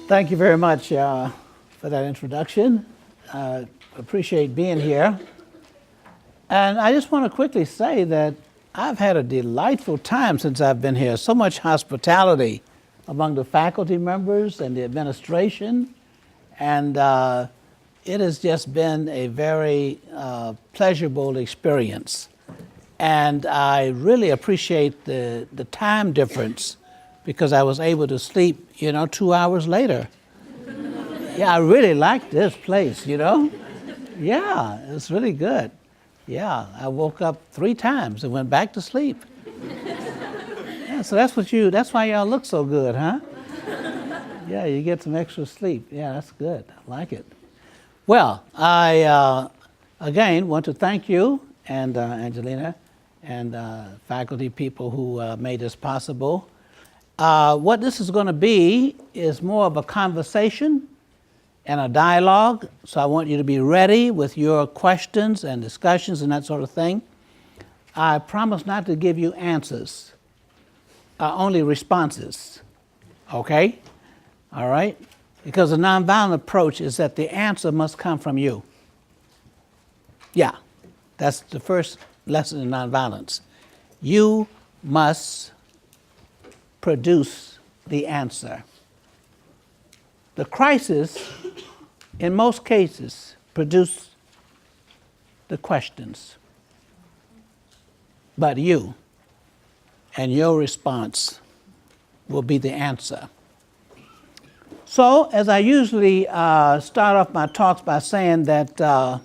Thank you very much for that introduction. Appreciate being here. And I just want to quickly say that I've had a delightful time since I've been here. So much hospitality among the faculty members and the administration. And it has just been a very pleasurable experience. And I really appreciate the time difference because I was able to sleep, 2 hours later. Yeah, I really like this place, Yeah, it's really good. Yeah, I woke up 3 times and went back to sleep. Yeah, so that's why y'all look so good, huh? Yeah, you get some extra sleep. Yeah, that's good. I like it. Well, I, again, want to thank you and Angelina and faculty people who made this possible. What this is going to be is more of a conversation and a dialogue, so I want you to be ready with your questions and discussions and that sort of thing. I promise not to give you answers, only responses, okay? All right? Because the nonviolent approach is that the answer must come from you. Yeah, that's the first lesson in nonviolence. You must produce the answer. The crisis, in most cases, produce the questions. But you and your response will be the answer. So, as I usually start off my talks by saying that,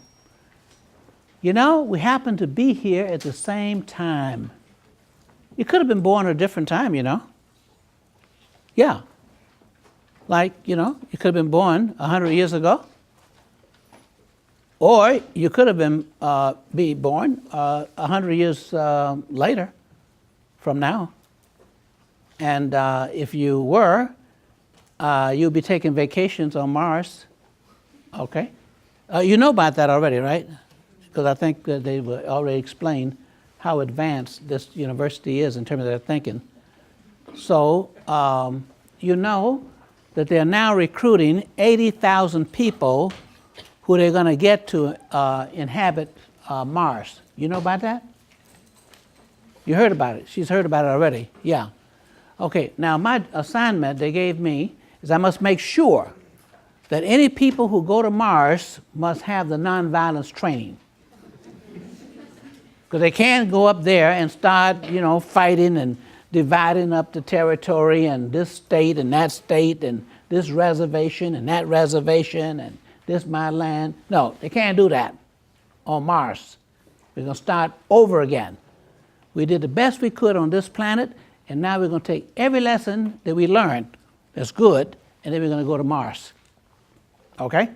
we happen to be here at the same time. You could have been born at a different time, Yeah. Like, you could have been born 100 years ago. Or you could have been be born 100 years later from now. And if you were, you'll be taking vacations on Mars. Okay? You know about that already, right? Because I think that they already explained how advanced this university is in terms of their thinking. So, you know that they're now recruiting 80,000 people who they're going to get to inhabit Mars. You know about that? You heard about it. She's heard about it already. Yeah. Okay, now my assignment they gave me is I must make sure that any people who go to Mars must have the nonviolence training. Because they can't go up there and start, fighting and dividing up the territory and this state and this reservation and that reservation and this my land. No, they can't do that on Mars. We're going to start over again. We did the best we could on this planet, and now we're going to take every lesson that we learned that's good, and then we're going to go to Mars. Okay?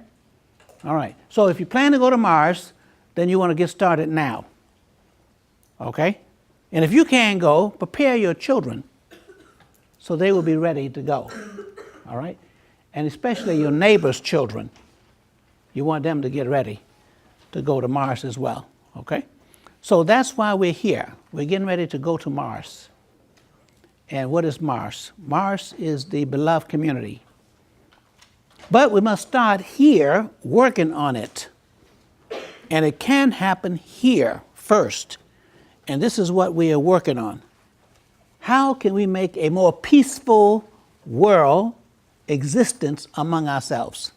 All right. So if you plan to go to Mars, then you want to get started now. Okay? And if you can't go, prepare your children so they will be ready to go. All right? And especially your neighbor's children. You want them to get ready to go to Mars as well. Okay? So that's why we're here. We're getting ready to go to Mars. And what is Mars? Mars is the beloved community. But we must start here working on it. And it can happen here first. And this is what we are working on. How can we make a more peaceful world existence among ourselves?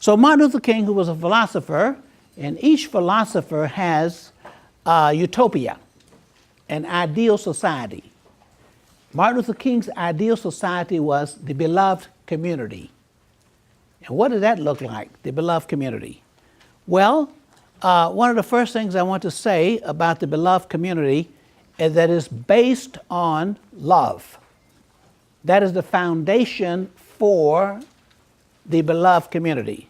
So Martin Luther King, who was a philosopher, and each philosopher has a utopia, an ideal society. Martin Luther King's ideal society was the beloved community. And what did that look like, the beloved community? Well, one of the first things I want to say about the beloved community is that it's based on love. That is the foundation for the beloved community.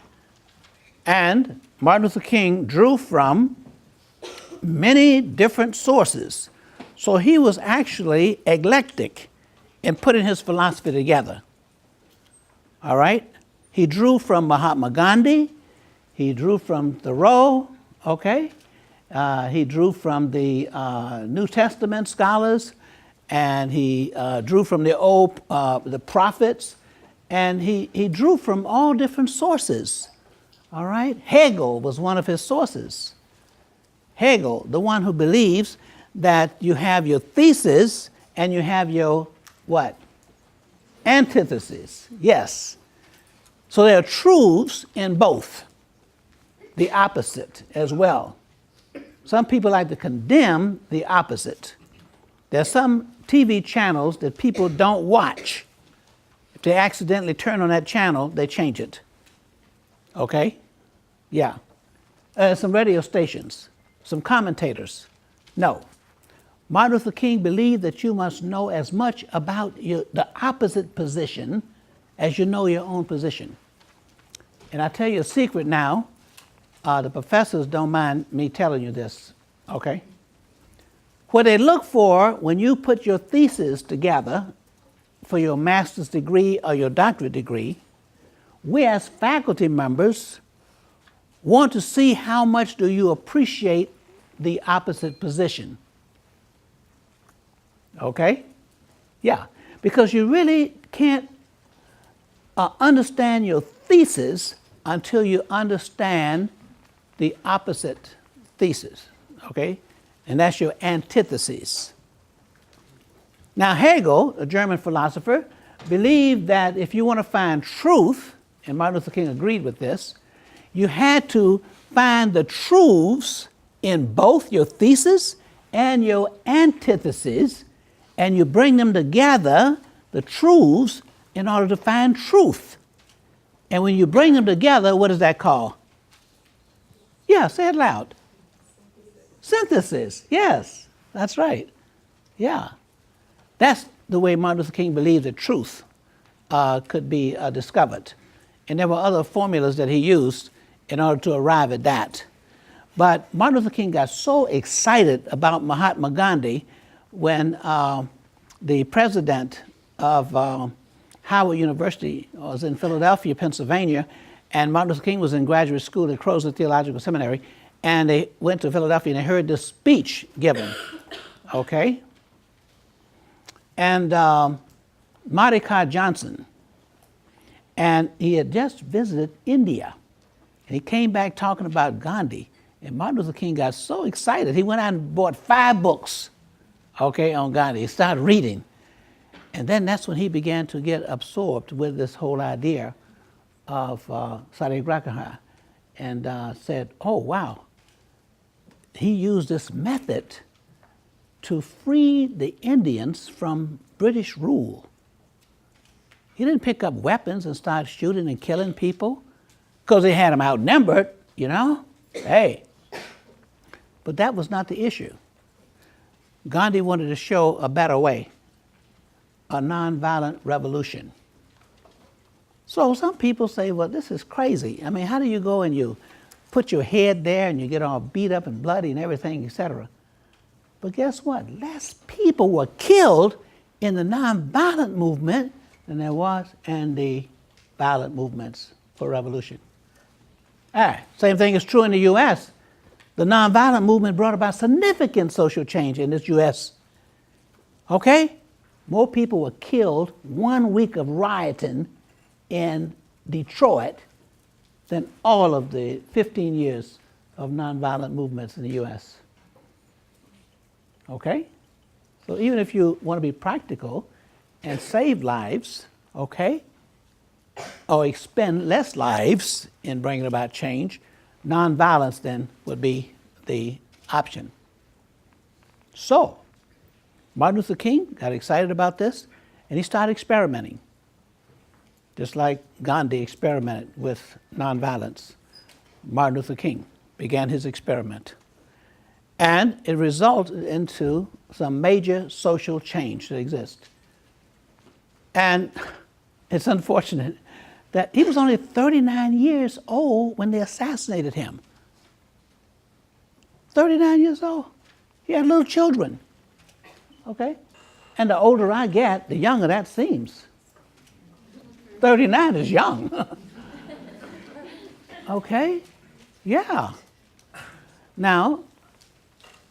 And Martin Luther King drew from many different sources. So he was actually eclectic in putting his philosophy together. All right? He drew from Mahatma Gandhi. He drew from Thoreau. Okay? He drew from the New Testament scholars, and he drew from the old the prophets, And he drew from all different sources. All right? Hegel was one of his sources. Hegel, the one who believes that you have your thesis and you have your what? Antithesis. Yes. So there are truths in both, the opposite as well. Some people like to condemn the opposite. There are some TV channels that people don't watch. If they accidentally turn on that channel, they change it. Okay? Yeah. Some radio stations, some commentators. No. Martin Luther King believed that you must know as much about the opposite position as you know your own position. And I tell you a secret now. The professors don't mind me telling you this, okay? What they look for when you put your thesis together for your master's degree or your doctorate degree, we as faculty members want to see how much do you appreciate the opposite position. Okay? Yeah, because you really can't understand your thesis until you understand the opposite thesis, okay? And that's your antithesis. Now, Hegel, a German philosopher, believed that if you want to find truth, and Martin Luther King agreed with this, you had to find the truths in both your thesis and your antithesis, and you bring them together, the truths, in order to find truth. And when you bring them together, what is that called? Yeah, say it loud. Synthesis. Yes, that's right. Yeah. That's the way Martin Luther King believed that truth could be discovered. And there were other formulas that he used in order to arrive at that. But Martin Luther King got so excited about Mahatma Gandhi when the president of Howard University was in Philadelphia, Pennsylvania, and Martin Luther King was in graduate school at Crozet Theological Seminary, and they went to Philadelphia and they heard this speech given, okay? And Mordecai Johnson, and he had just visited India, and he came back talking about Gandhi, and Martin Luther King got so excited, he went out and bought 5 books, okay, on Gandhi. He started reading, and then that's when he began to get absorbed with this whole idea of Satyagraha, and said, oh, wow, he used this method to free the Indians from British rule. He didn't pick up weapons and start shooting and killing people because they had them outnumbered, you know? Hey. But that was not the issue. Gandhi wanted to show a better way, a nonviolent revolution. So some people say, well, this is crazy. I mean, how do you go and you put your head there and you get all beat up and bloody and everything, etc.? But guess what? Less people were killed in the nonviolent movement than there was in the violent movements for revolution. All right, same thing is true in the U.S. The nonviolent movement brought about significant social change in this U.S. Okay? More people were killed 1 week of rioting in Detroit than all of the 15 years of nonviolent movements in the U.S. Okay? So even if you want to be practical and save lives, okay, or expend less lives in bringing about change, nonviolence then would be the option. So, Martin Luther King got excited about this, and he started experimenting. Just like Gandhi experimented with nonviolence, Martin Luther King began his experiment. And it resulted into some major social change that exists. And it's unfortunate that he was only 39 years old when they assassinated him. 39 years old. He had little children. Okay? And the older I get, the younger that seems. 39 is young. Okay? Yeah. Now,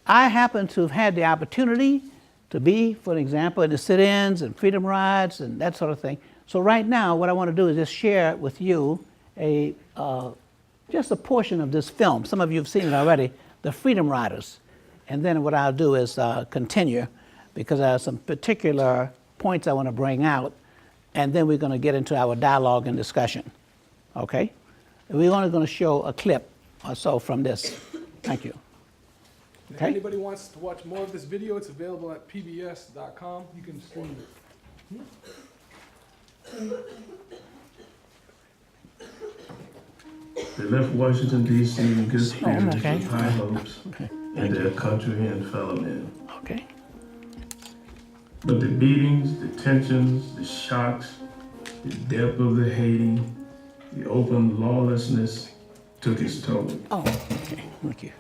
I happen to have had the opportunity to be, for example, in the sit-ins and freedom rides and that sort of thing. So right now, what I want to do is just share with you just a portion of this film. Some of you have seen it already, The Freedom Riders. And then what I'll do is continue, because I have some particular points I want to bring out, and then we're going to get into our dialogue and discussion. Okay? We're only going to show a clip or so from this. Thank you. If anybody wants to watch more of this video, it's available at pbs.com. You can stream it. They left Washington, D.C. in good spirits okay. with high hopes and their country and fellow men. Okay. But the beatings, the tensions, the shocks, the depth of the hating, the open lawlessness took its toll. Oh, okay. Thank you.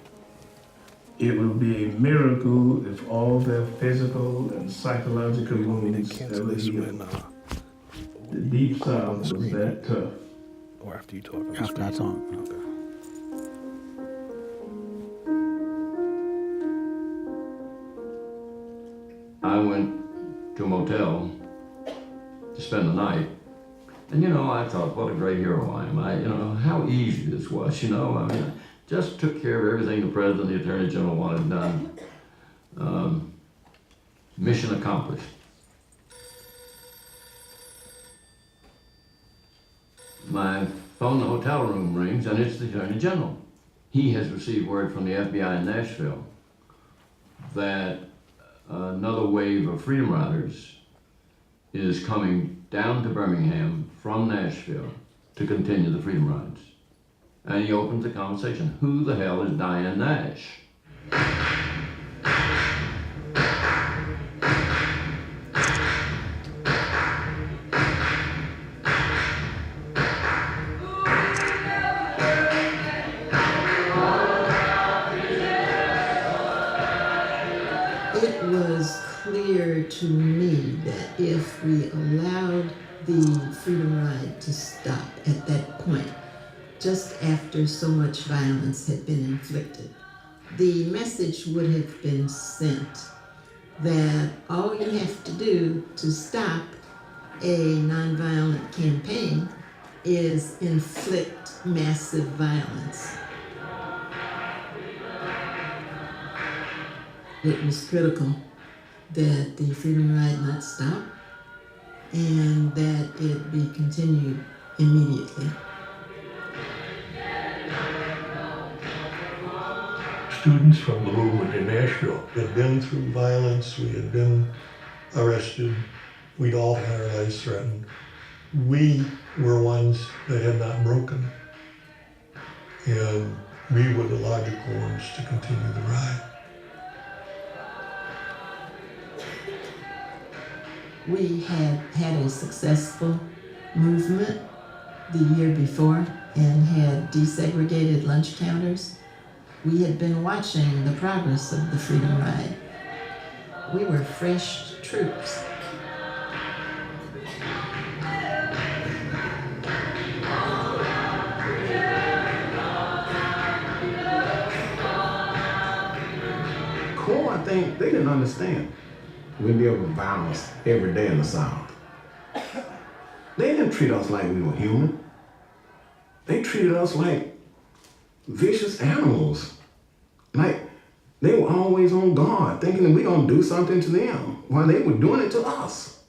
It would be a miracle if all their physical and psychological wounds ever healed. The deep South was that tough. Or after you talk. After I talk. Okay. I went to a motel to spend the night. And I thought, what a great hero I am. How easy this was, I just took care of everything the president and the attorney general wanted done. Mission accomplished. My phone in the hotel room rings, and it's the attorney general. He has received word from the FBI in Nashville that another wave of Freedom Riders is coming down to Birmingham from Nashville to continue the Freedom Rides. And he opens the conversation. Who the hell is Diane Nash? It was clear to me that if we allowed the Freedom Ride to stop at that point, just after so much violence had been inflicted, the message would have been sent that all you have to do to stop a nonviolent campaign is inflict massive violence. It was critical that the Freedom Ride not stop and that it be continued immediately. Students from the movement in Nashville had been through violence, we had been arrested, we'd all had our lives threatened. We were ones that had not broken, and we were the logical ones to continue the ride. We had had a successful movement the year before and had desegregated lunch counters. We had been watching the progress of the Freedom Ride. We were fresh troops. Core, I think, they didn't understand. We deal with violence every day in the South. They didn't treat us like we were human. They treated us like vicious animals. Like they were always on guard, thinking that we're gonna do something to them while they were doing it to us.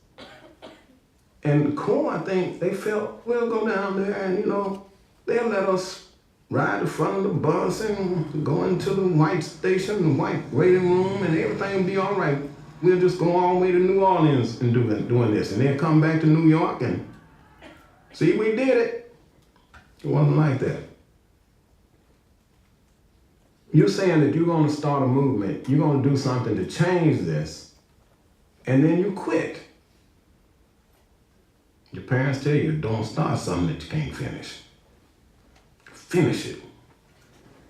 And Core, I think, they felt, we'll go down there and, they'll let us ride the front of the bus and go into the white station, the white waiting room, and everything will be all right. We'll just go all the way to New Orleans and doing this. And then come back to New York and see, we did it. It wasn't like that. You're saying that you're going to start a movement, you're going to do something to change this, and then you quit. Your parents tell you, don't start something that you can't finish. Finish it.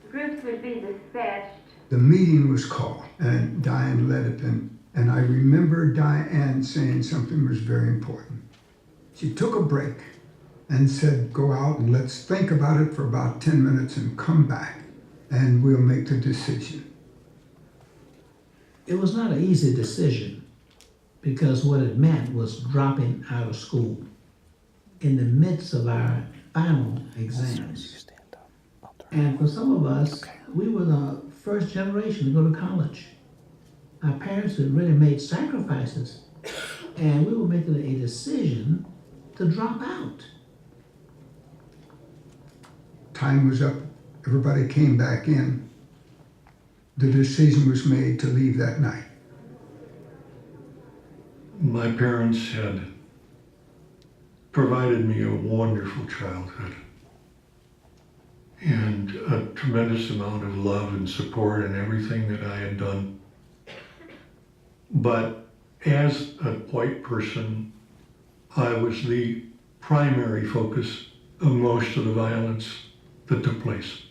Groups would be dispatched. The meeting was called, and Diane led it, and I remember Diane saying something was very important. She took a break and said, go out and let's think about it for about 10 minutes and come back, and we'll make the decision. It was not an easy decision, because what it meant was dropping out of school. in the midst of our final exams. And for some of us, we were the first generation to go to college. Our parents had really made sacrifices, and we were making a decision to drop out. Time was up. Everybody came back in. The decision was made to leave that night. My parents had provided me a wonderful childhood and a tremendous amount of love and support in everything that I had done. But as a white person, I was the primary focus of most of the violence that took place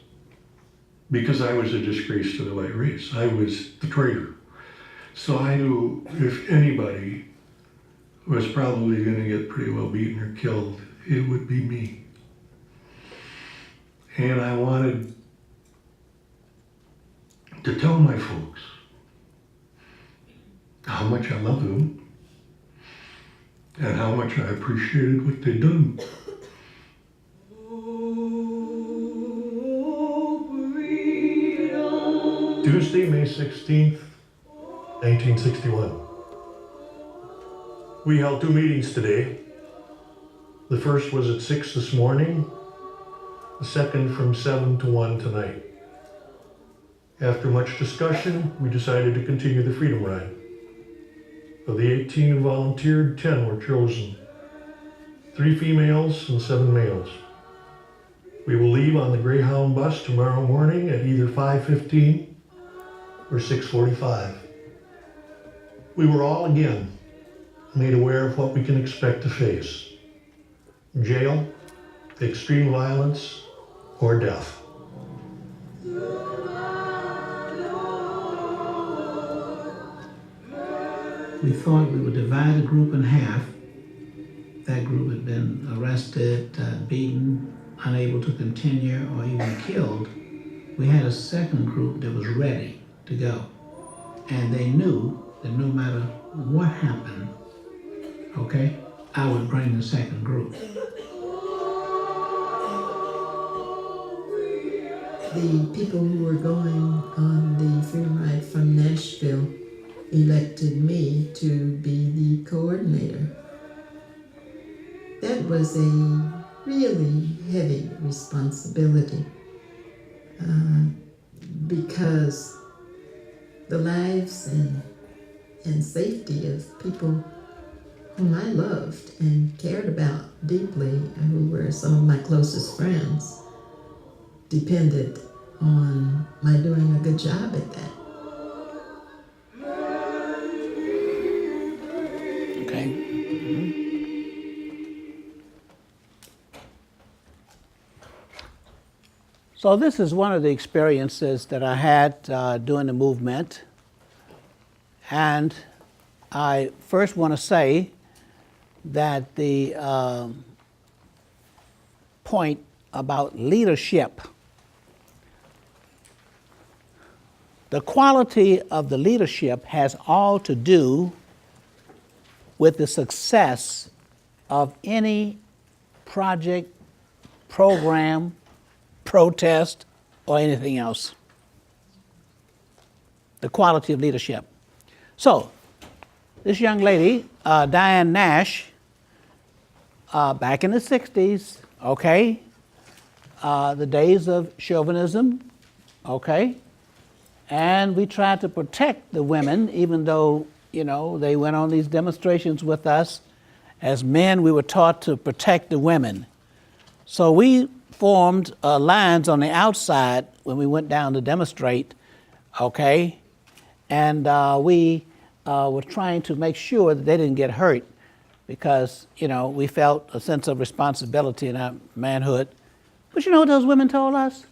because I was a disgrace to the white race. I was the traitor. So I knew if anybody was probably going to get pretty well beaten or killed, it would be me. And I wanted to tell my folks how much I loved them and how much I appreciated what they'd done. Tuesday, May 16th, 1961. We held 2 meetings today. The first was at 6 this morning, the second from 7 to 1 tonight. After much discussion, we decided to continue the Freedom Ride. Of the 18 who volunteered, 10 were chosen. 3 females and 7 males. We will leave on the Greyhound bus tomorrow morning at either 5:15 or 6:45. We were all again made aware of what we can expect to face: jail, extreme violence, or death. We thought we would divide the group in half. That group had been arrested, beaten, unable to continue, or even killed. We had a second group that was ready to go. And they knew that no matter what happened, okay, I would bring the second group. The people who were going on the Freedom Ride from Nashville elected me to be the coordinator. That was a really heavy responsibility because the lives and safety of people whom I loved and cared about deeply, and who were some of my closest friends, depended on my doing a good job at that. Okay. So this is one of the experiences that I had during the movement. And I first want to say that the point about leadership, the quality of the leadership has all to do with the success of any project, program, protest, or anything else. The quality of leadership. So, this young lady, Diane Nash, back in the 60s, okay, the days of chauvinism, okay, and we tried to protect the women, even though, you know, they went on these demonstrations with us. As men, we were taught to protect the women. So we formed lines on the outside when we went down to demonstrate, okay, and we were trying to make sure that they didn't get hurt because, you know, we felt a sense of responsibility in our manhood. But you know what those women told us?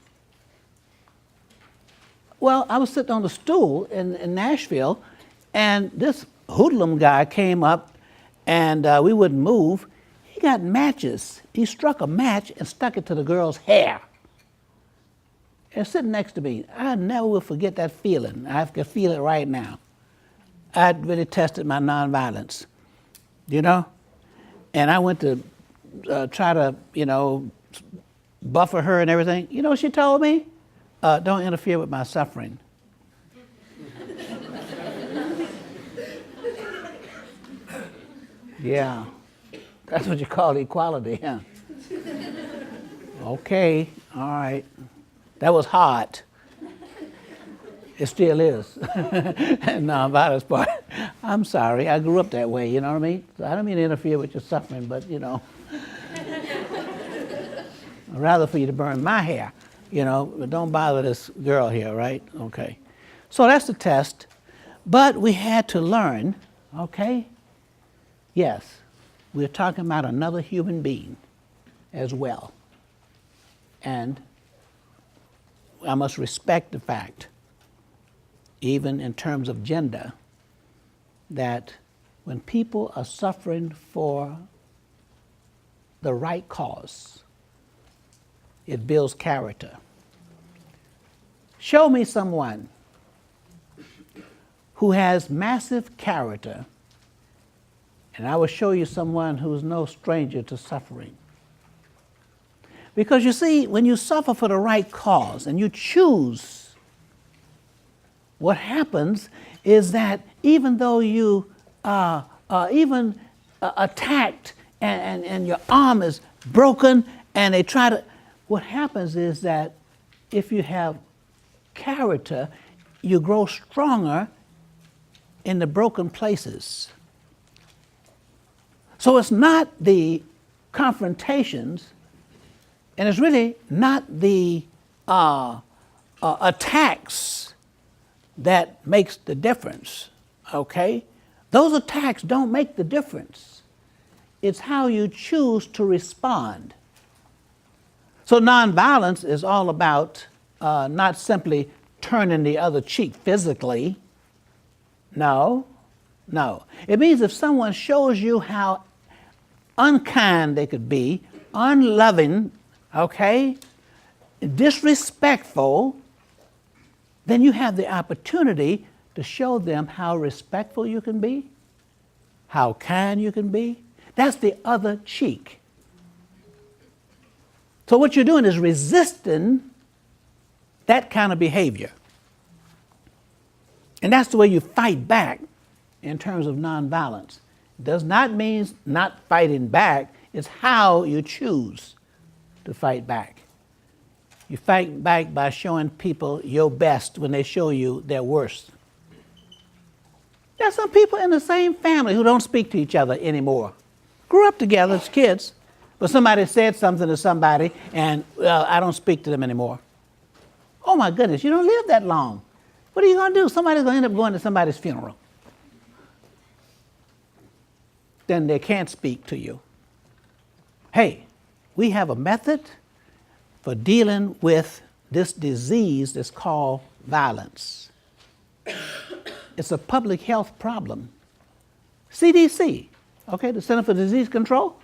Well, I was sitting on the stool in Nashville, and this hoodlum guy came up, and we wouldn't move. He got matches. He struck a match and stuck it to the girl's hair. And sitting next to me, I never will forget that feeling. I can feel it right now. I'd really tested my nonviolence, you know? And I went to try to, buffer her and everything. You know what she told me? Don't interfere with my suffering. Yeah, that's what you call equality, huh? Okay, all right. That was hard. It still is. Nonviolence part. I'm sorry, I grew up that way, you know what I mean? So I don't mean to interfere with your suffering, but I'd rather for you to burn my hair, but don't bother this girl here, right? Okay. So that's the test. But we had to learn, okay? Yes, we're talking about another human being as well. And I must respect the fact, even in terms of gender, that when people are suffering for the right cause, it builds character. Show me someone who has massive character, and I will show you someone who is no stranger to suffering. Because you see, when you suffer for the right cause and you choose, what happens is that even though you attacked and your arm is broken and they try to, what happens is that if you have character, you grow stronger in the broken places. So it's not the confrontations, and it's really not the attacks that makes the difference, okay? Those attacks don't make the difference. It's how you choose to respond. So nonviolence is all about not simply turning the other cheek physically. No. It means if someone shows you how unkind they could be, unloving, okay, disrespectful, then you have the opportunity to show them how respectful you can be, how kind you can be. That's the other cheek. So what you're doing is resisting that kind of behavior. And that's the way you fight back in terms of nonviolence. It does not mean not fighting back, it's how you choose to fight back. You fight back by showing people your best when they show you their worst. There's some people in the same family who don't speak to each other anymore. Grew up together as kids, but somebody said something to somebody and, I don't speak to them anymore. Oh my goodness, you don't live that long. What are you going to do? Somebody's going to end up going to somebody's funeral. Then they can't speak to you. Hey, we have a method for dealing with this disease that's called violence. It's a public health problem. CDC, okay, the Center for Disease Control,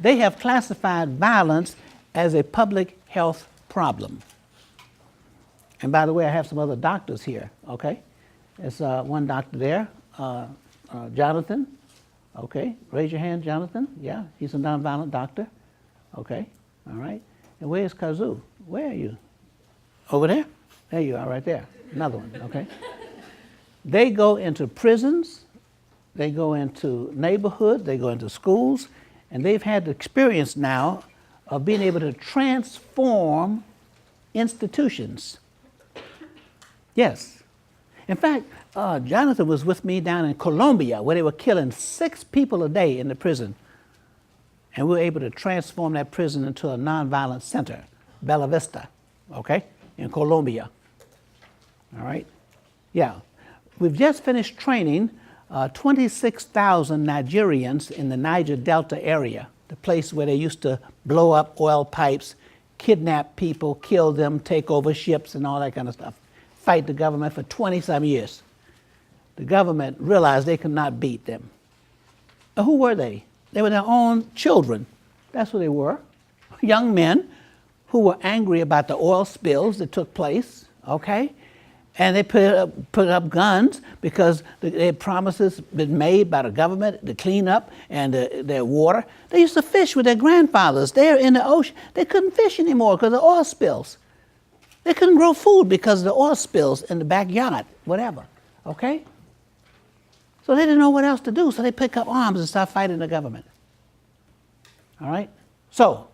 they have classified violence as a public health problem. And by the way, I have some other doctors here, okay? There's one doctor there, Jonathan. Okay, raise your hand, Jonathan. Yeah, he's a nonviolent doctor. Okay, all right. And where's Kazoo? Where are you? Over there? There you are, right there. Another one, okay. They go into prisons, they go into neighborhoods, they go into schools, and they've had the experience now of being able to transform institutions. Yes. In fact, Jonathan was with me down in Colombia where they were killing 6 people a day in the prison. And we were able to transform that prison into a nonviolent center, Bella Vista, okay, in Colombia. All right? Yeah. We've just finished training 26,000 Nigerians in the Niger Delta area, the place where they used to blow up oil pipes, kidnap people, kill them, take over ships and all that kind of stuff. Fight the government for 20-some years. The government realized they could not beat them. Who were they? They were their own children. That's what they were. Young men who were angry about the oil spills that took place, okay? And they put up guns because their promises been made by the government to clean up and their water. They used to fish with their grandfathers there in the ocean. They couldn't fish anymore because of oil spills. They couldn't grow food because of the oil spills in the backyard, whatever, okay? So they didn't know what else to do, so they pick up arms and start fighting the government. All right? So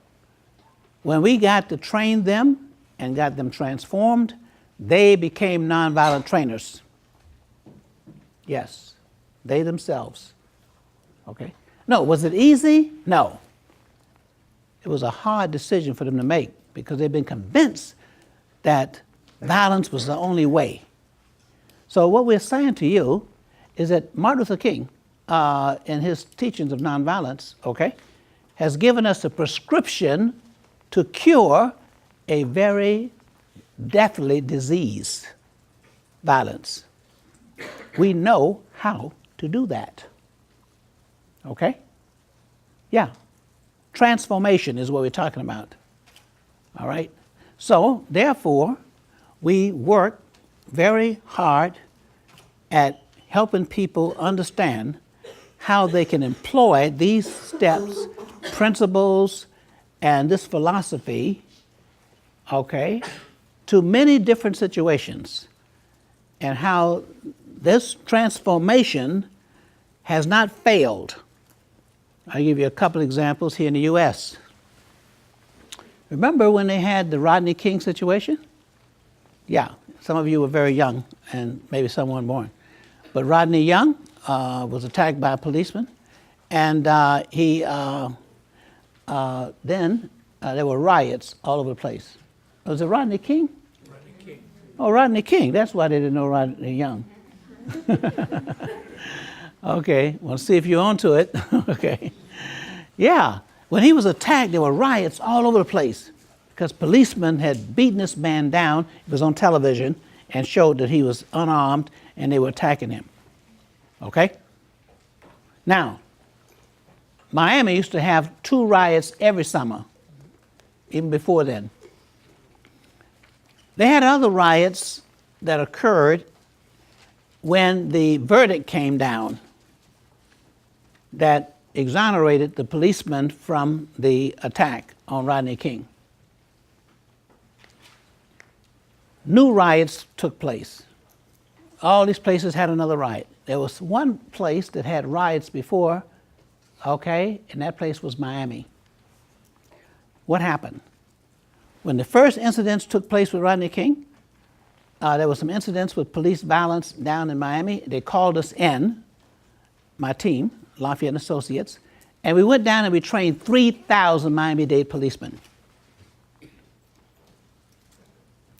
when we got to train them and got them transformed, they became nonviolent trainers. Yes, they themselves. Okay? No, was it easy? No. It was a hard decision for them to make because they've been convinced that violence was the only way. So what we're saying to you is that Martin Luther King, in his teachings of nonviolence, okay, has given us a prescription to cure a very deathly disease, violence. We know how to do that. Okay? Yeah. Transformation is what we're talking about. All right? So, therefore, we work very hard at helping people understand how they can employ these steps, principles, and this philosophy, okay, to many different situations, and how this transformation has not failed. I'll give you a couple examples here in the U.S. Remember when they had the Rodney King situation? Yeah, some of you were very young, and maybe some weren't born. But Rodney Young was attacked by a policeman, and then there were riots all over the place. Was it Rodney King? Rodney King. Oh, Rodney King. That's why they didn't know Rodney Young. Okay, well, see if you're onto it. Okay. Yeah, when he was attacked, there were riots all over the place because policemen had beaten this man down. It was on television and showed that he was unarmed and they were attacking him. Okay? Now, Miami used to have 2 riots every summer, even before then. They had other riots that occurred when the verdict came down that exonerated the policeman from the attack on Rodney King. New riots took place. All these places had another riot. There was one place that had riots before, okay, and that place was Miami. What happened? When the first incidents took place with Rodney King, there were some incidents with police violence down in Miami. They called us in, my team, LaFayette and Associates, and we went down and we trained 3,000 Miami-Dade policemen.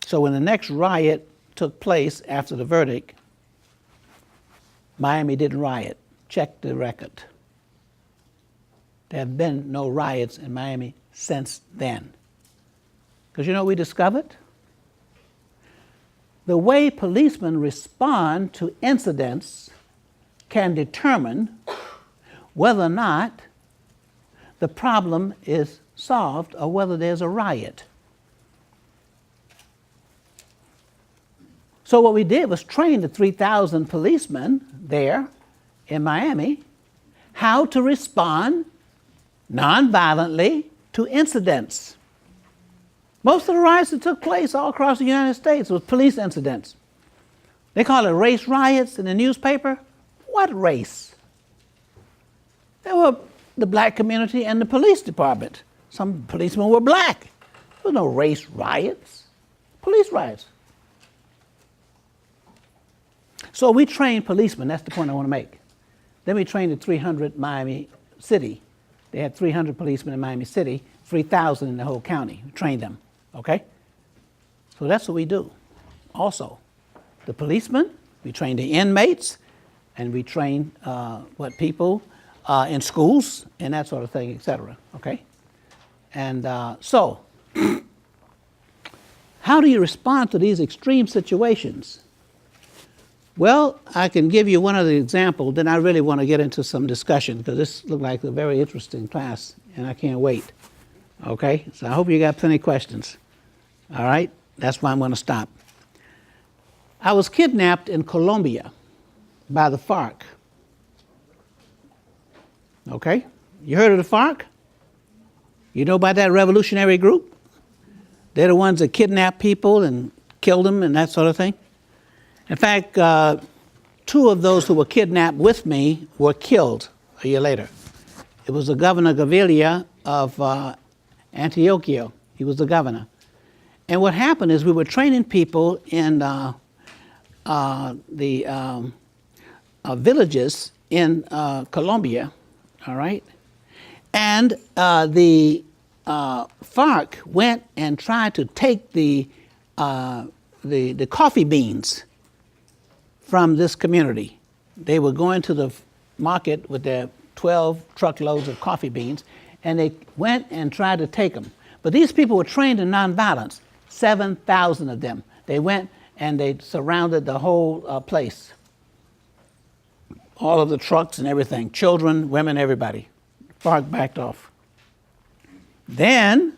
So when the next riot took place after the verdict, Miami didn't riot. Check the record. There have been no riots in Miami since then. Because you know what we discovered? The way policemen respond to incidents can determine whether or not the problem is solved or whether there's a riot. So what we did was train the 3,000 policemen there in Miami how to respond nonviolently to incidents. Most of the riots that took place all across the United States was police incidents. They call it race riots in the newspaper. What race? There were the black community and the police department. Some policemen were black. There were no race riots, police riots. So we trained policemen, that's the point I want to make. Then we trained at 300 Miami City. They had 300 policemen in Miami City, 3,000 in the whole county. We trained them, okay? So that's what we do. Also, the policemen, we train the inmates, and we train people in schools and that sort of thing, et cetera, okay? And so, how do you respond to these extreme situations? Well, I can give you one other example, then I really want to get into some discussion because this looked like a very interesting class and I can't wait. Okay, so I hope you got plenty of questions. All right, that's why I'm going to stop. I was kidnapped in Colombia by the FARC. Okay? You heard of the FARC? You know about that revolutionary group? They're the ones that kidnap people and kill them and that sort of thing. In fact, 2 of those who were kidnapped with me were killed a year later. It was the governor Gaviria of Antioquia. He was the governor. And what happened is we were training people in the villages in Colombia, all right? And the FARC went and tried to take the coffee beans from this community. They were going to the market with their 12 truckloads of coffee beans, and they went and tried to take them. But these people were trained in nonviolence, 7,000 of them. They went and they surrounded the whole place. All of the trucks and everything, children, women, everybody. FARC backed off. Then,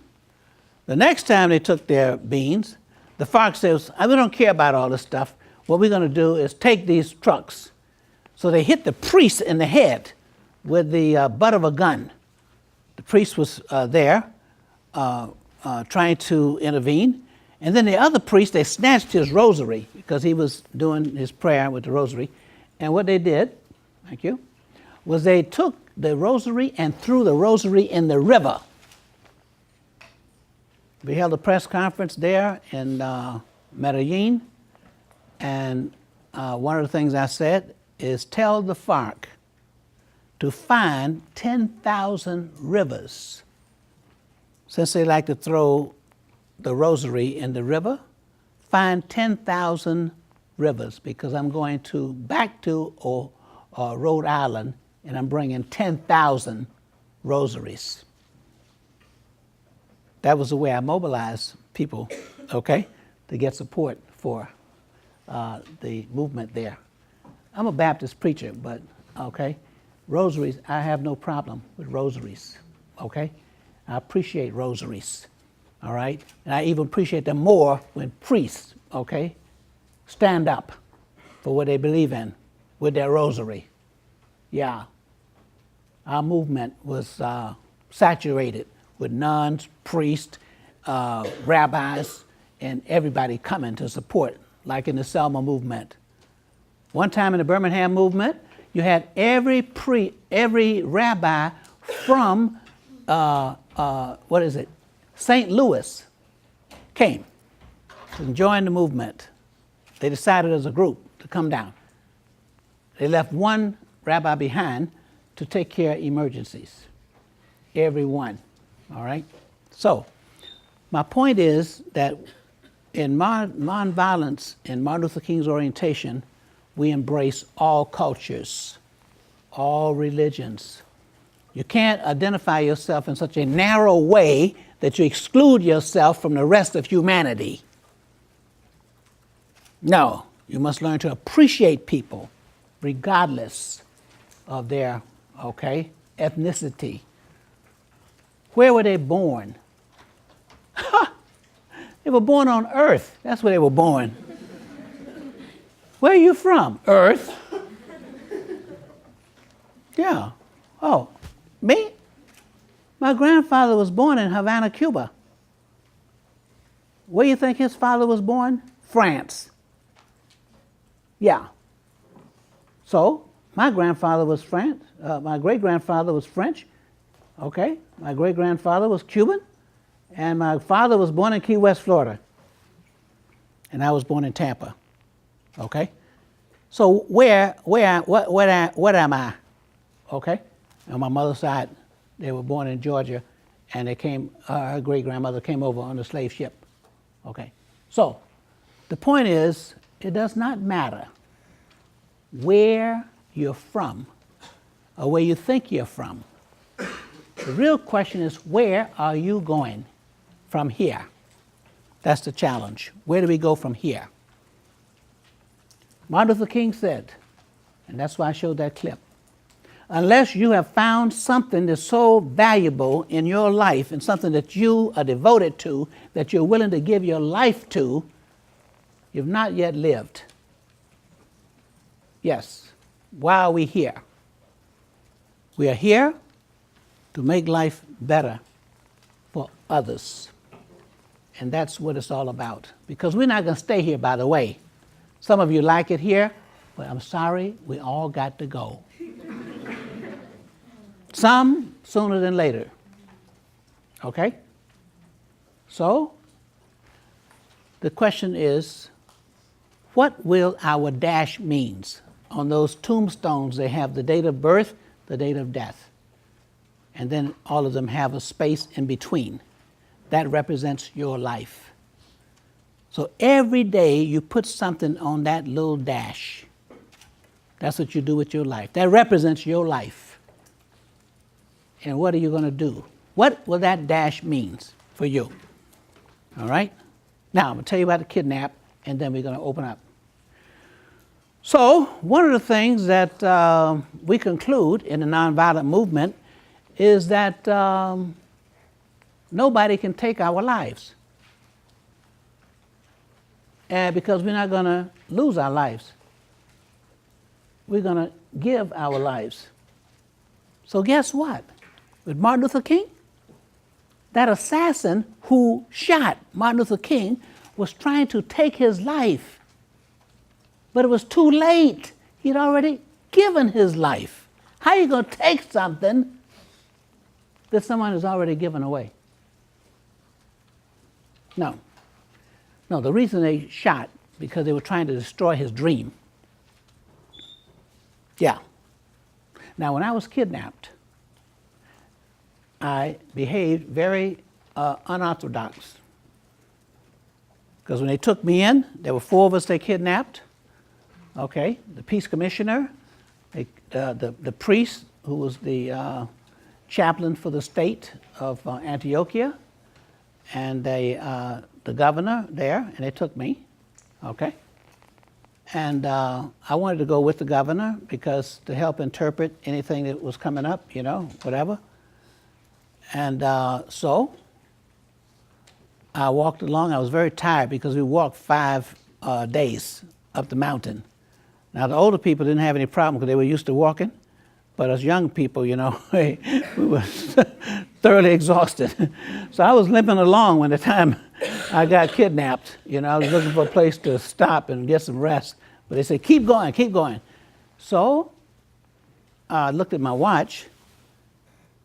the next time they took their beans, the FARC says, we don't care about all this stuff. What we're going to do is take these trucks. So they hit the priest in the head with the butt of a gun. The priest was there trying to intervene. And then the other priest, they snatched his rosary because he was doing his prayer with the rosary. And what they did, thank you, was they took the rosary and threw the rosary in the river. We held a press conference there in Medellin, and one of the things I said is tell the FARC to find 10,000 rivers. Since they like to throw the rosary in the river, find 10,000 rivers, because I'm going back to Rhode Island, and I'm bringing 10,000 rosaries. That was the way I mobilized people, okay, to get support for the movement there. I'm a Baptist preacher, but, okay, rosaries, I have no problem with rosaries, okay? I appreciate rosaries, all right? And I even appreciate them more when priests, okay, stand up for what they believe in with their rosary. Yeah. Our movement was saturated with nuns, priests, rabbis, and everybody coming to support, like in the Selma movement. One time in the Birmingham movement, you had every rabbi from, St. Louis came to join the movement. They decided as a group to come down. They left one rabbi behind to take care of emergencies. Every one, all right? So, my point is that in nonviolence, in Martin Luther King's orientation, we embrace all cultures, all religions. You can't identify yourself in such a narrow way that you exclude yourself from the rest of humanity. No, you must learn to appreciate people regardless of their, ethnicity. Where were they born? They were born on Earth. That's where they were born. Where are you from? Earth. Yeah. Oh, me? My grandfather was born in Havana, Cuba. Where do you think his father was born? France. Yeah. So, my grandfather was French. My great-grandfather was French. Okay. My great-grandfather was Cuban. And my father was born in Key West, Florida. And I was born in Tampa. Okay? So what am I? Okay? On my mother's side, they were born in Georgia, and they came, her great-grandmother came over on a slave ship. Okay? So, the point is, it does not matter where you're from or where you think you're from. The real question is, where are you going from here? That's the challenge. Where do we go from here? Martin Luther King said, and that's why I showed that clip, unless you have found something that's so valuable in your life and something that you are devoted to, that you're willing to give your life to, you've not yet lived. Yes. Why are we here? We are here to make life better for others. And that's what it's all about. Because we're not going to stay here, by the way. Some of you like it here, but I'm sorry, we all got to go. Some sooner than later. Okay? So, the question is, what will our dash means? On those tombstones, they have the date of birth, the date of death. And then all of them have a space in between. That represents your life. So every day you put something on that little dash. That's what you do with your life. That represents your life. And what are you going to do? What will that dash means for you? All right? Now, I'm going to tell you about the kidnap, and then we're going to open up. So, one of the things that we conclude in the nonviolent movement is that nobody can take our lives. And because we're not going to lose our lives. We're going to give our lives. So guess what? With Martin Luther King, that assassin who shot Martin Luther King was trying to take his life. But it was too late. He'd already given his life. How are you going to take something that someone has already given away? No. No, the reason they shot, because they were trying to destroy his dream. Yeah. Now, when I was kidnapped, I behaved very unorthodox. Because when they took me in, there were 4 of us they kidnapped. Okay, the peace commissioner, the priest who was the chaplain for the state of Antioquia, and the governor there, and they took me. Okay. And I wanted to go with the governor because to help interpret anything that was coming up, you know, whatever. And so I walked along. I was very tired because we walked 5 days up the mountain. Now, the older people didn't have any problem because they were used to walking. But us young people, you know, we were thoroughly exhausted. So I was limping along when the time I got kidnapped. You know, I was looking for a place to stop and get some rest. But they said, keep going, keep going. So I looked at my watch,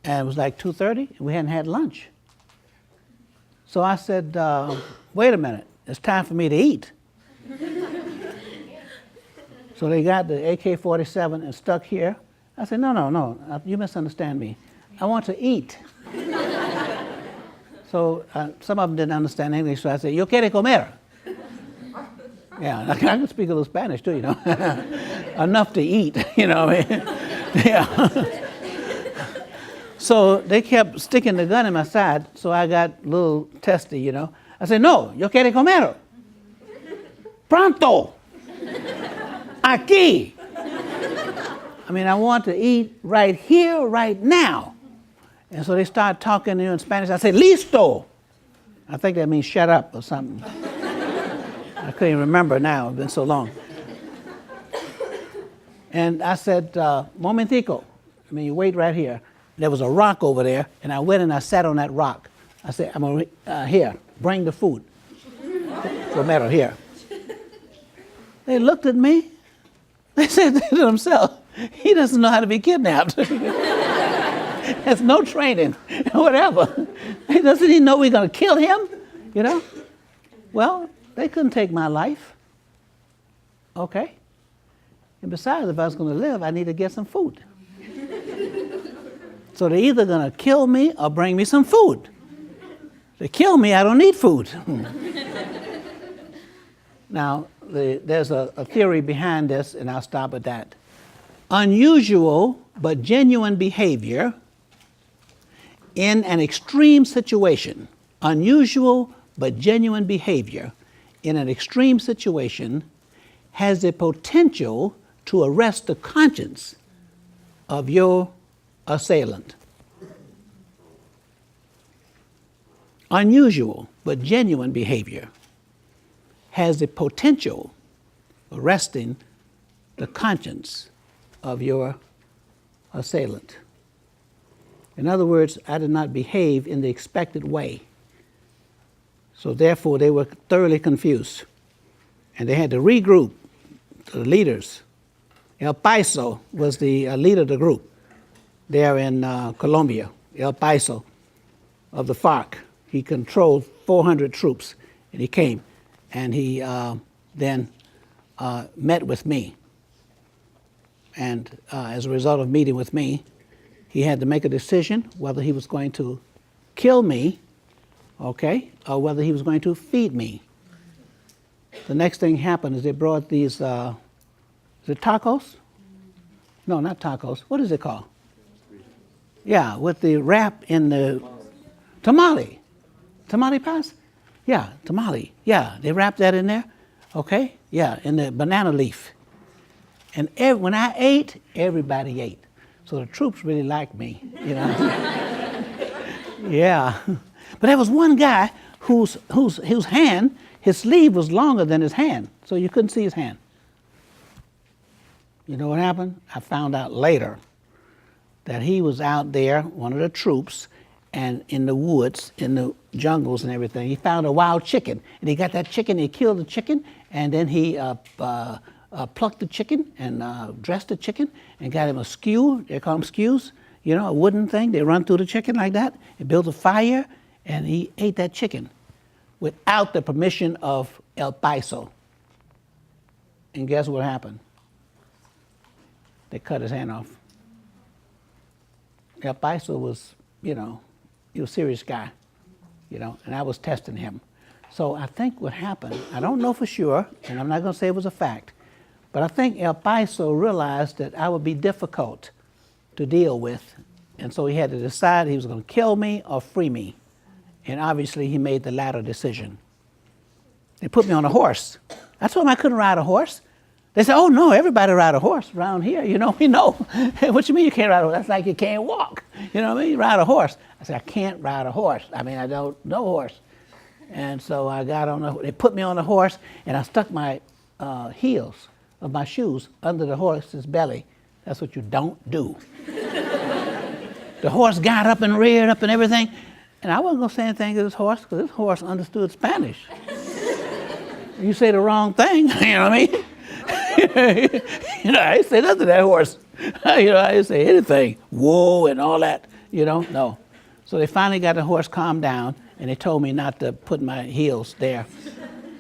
and it was like 2:30, and we hadn't had lunch. So I said, wait a minute, it's time for me to eat. So they got the AK-47 and stuck here. I said, no, you misunderstand me. I want to eat. So some of them didn't understand English, so I said, yo quiere comer. Yeah, I can speak a little Spanish too, you know. Enough to eat, you know. Yeah. So they kept sticking the gun in my side, so I got a little testy, you know. I said, no, yo quiere comer. Pronto. Aquí. I mean, I want to eat right here, right now. And so they started talking in Spanish. I said, listo. I think that means shut up or something. I couldn't even remember now. It's been so long. And I said, momentico. I mean, you wait right here. There was a rock over there, and I went and I sat on that rock. I said, I'm going to, here, bring the food. Romero, here. They looked at me. They said to themselves, he doesn't know how to be kidnapped. Has no training, whatever. Doesn't he know we're going to kill him? You know? Well, they couldn't take my life. Okay. And besides, if I was going to live, I need to get some food. So they're either going to kill me or bring me some food. If they kill me, I don't need food. Now, there's a theory behind this, and I'll stop at that. Unusual but genuine behavior in an extreme situation. Unusual but genuine behavior in an extreme situation has the potential to arrest the conscience of your assailant. Unusual but genuine behavior has the potential of arresting the conscience of your assailant. In other words, I did not behave in the expected way. So therefore, they were thoroughly confused. And they had to regroup, the leaders. El Paiso was the leader of the group there in Colombia, El Paiso of the FARC. He controlled 400 troops, and he came, and he then met with me. And as a result of meeting with me, he had to make a decision whether he was going to kill me, okay, or whether he was going to feed me. The next thing happened is they brought these, is it tacos? No, not tacos. What is it called? Yeah, with the wrap in the tamale. Tamale pass? Yeah, tamale. Yeah, they wrapped that in there. Okay? Yeah, in the banana leaf. And when I ate, everybody ate. So the troops really liked me, you know. Yeah. But there was one guy whose hand, his sleeve was longer than his hand, so you couldn't see his hand. You know what happened? I found out later that he was out there, one of the troops, and in the woods, in the jungles and everything, he found a wild chicken. And he got that chicken, he killed the chicken, and then he plucked the chicken and dressed the chicken and got him a skew. They call them skews, you know, a wooden thing. They run through the chicken like that. He built a fire, and he ate that chicken without the permission of El Paiso. And guess what happened? They cut his hand off. El Paiso was, you know, he was a serious guy, you know, and I was testing him. So I think what happened, I don't know for sure, and I'm not going to say it was a fact, but I think El Paiso realized that I would be difficult to deal with, and so he had to decide he was going to kill me or free me. And obviously he made the latter decision. They put me on a horse. I told them I couldn't ride a horse. They said, oh no, everybody ride a horse around here. You know, we know. What you mean you can't ride a horse? That's like you can't walk. You know what I mean? You ride a horse. I said, I can't ride a horse. I mean, I don't know horse. And so I got on they put me on the horse, and I stuck my heels of my shoes under the horse's belly. That's what you don't do. The horse got up and reared up and everything, and I wasn't going to say anything to this horse because this horse understood Spanish. You say the wrong thing, you know what I mean? You know, I didn't say nothing to that horse. You know, I didn't say anything. Whoa and all that, you know, no. So they finally got the horse calmed down, and they told me not to put my heels there.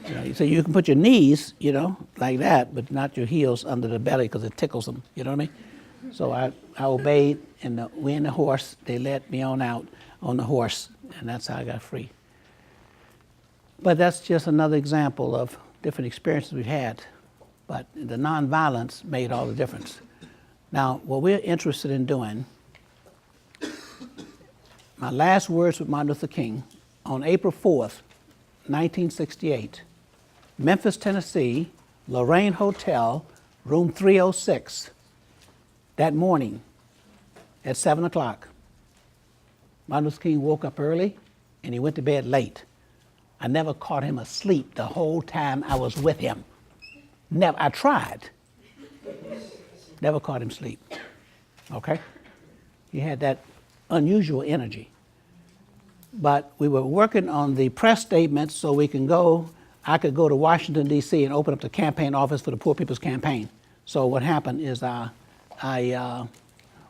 You know, so you can put your knees, you know, like that, but not your heels under the belly because it tickles them, you know what I mean? So I obeyed, and we in the horse, they let me on out on the horse, and that's how I got free. But that's just another example of different experiences we've had. But the nonviolence made all the difference. Now, what we're interested in doing, my last words with Martin Luther King, on April 4th, 1968, Memphis, Tennessee, Lorraine Hotel, room 306, that morning at 7 o'clock. Martin Luther King woke up early and he went to bed late. I never caught him asleep the whole time I was with him. Never, I tried. Never caught him asleep, okay? He had that unusual energy. But we were working on the press statements so we can go, I could go to Washington, D.C. and open up the campaign office for the Poor People's Campaign. So what happened is I